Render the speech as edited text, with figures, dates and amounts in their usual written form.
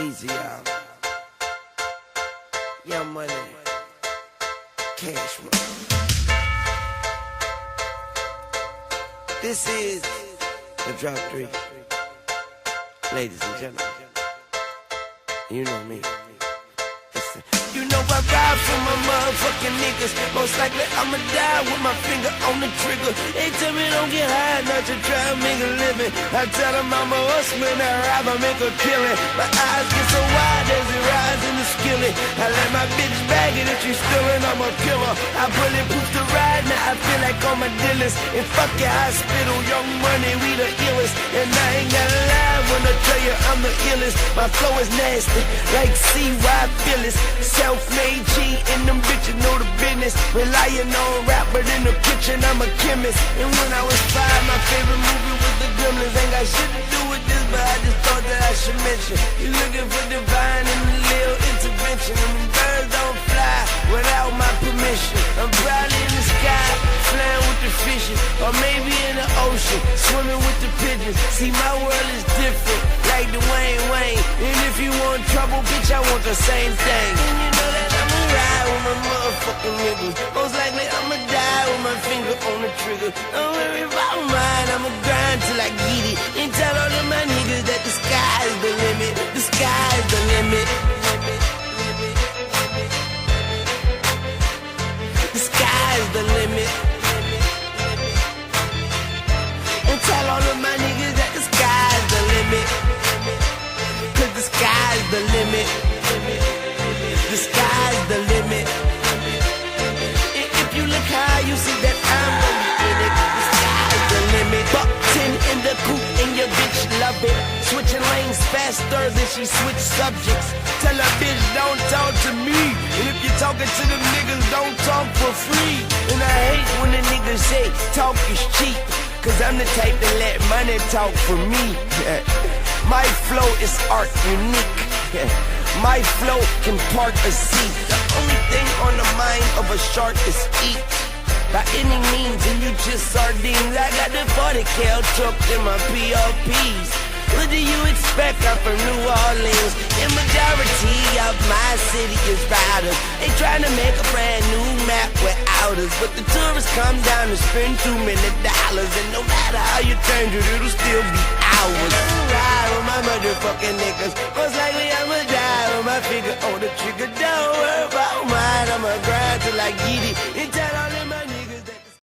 Easy out. Young Money. Cash Money. This is the Drop 3. Ladies and gentlemen. You know me. Listen. You know I ride for my motherfucking niggas. Most likely I'ma die with my finger on the trigger. They tell me don't get high, not to try to make a living. I tell them I'm a hustler, I rather make a killing. My eyes get so wide as it rides in the skillet. I let my bitch bag it if she's stealing, I'm a killer. I bulletproof the ride, now I feel like all my dealers. And fuck your hospital, Young Money, we the illest. And I ain't gotta lie when I tell you I'm the illest. My flow is nasty, like CY Phyllis. Self-made G and them bitches know the business. Relying on rap, but in the kitchen I'm a chemist. And when I was 5, my favorite movie was The Gremlins. Ain't got shit to do with this, but I just thought that I should mention. You looking for divine and a little intervention. And them birds don't fly without my permission. I'm proudly in the sky, flying with the fishes. Or maybe in the ocean, swimming with the pigeons. See, my world is different, like Dwayne Wayne. And if you want trouble, bitch, I want the same thing. And you know that I'ma ride with my motherfucking niggas. Most likely I'ma die with my finger on the trigger. Don't worry about mine, I'ma grind till I get it. And tell all of my niggas that the sky is the limit. The sky is the limit. The sky is the limit. And tell all of my niggas that the sky is the limit. Cause the sky is the limit. The sky's the limit. And if you look high, you see that I'm gonna be in it. The sky's the limit. Buck 10 in the coupe and your bitch love it. Switching lanes faster than she switch subjects. Tell her bitch don't talk to me. And if you're talking to them niggas, don't talk for free. And I hate when the niggas say talk is cheap. Cause I'm the type to let money talk for me. My flow is art unique. My flow can part a sea. The only thing on the mind of a shark is eat. By any means, and you just sardines. I got the 40 cal tucked in my PRPs. What do you expect? I'm from New Orleans. The majority of my city is riders. They trying to make a brand new map without us. But the tourists come down and spend too many dollars. And no matter how you change it, it'll still be ours. Ride with my motherfucking niggas. Most likely I'ma die with my finger on the trigger. Don't worry about mine, I'ma grind till I get it.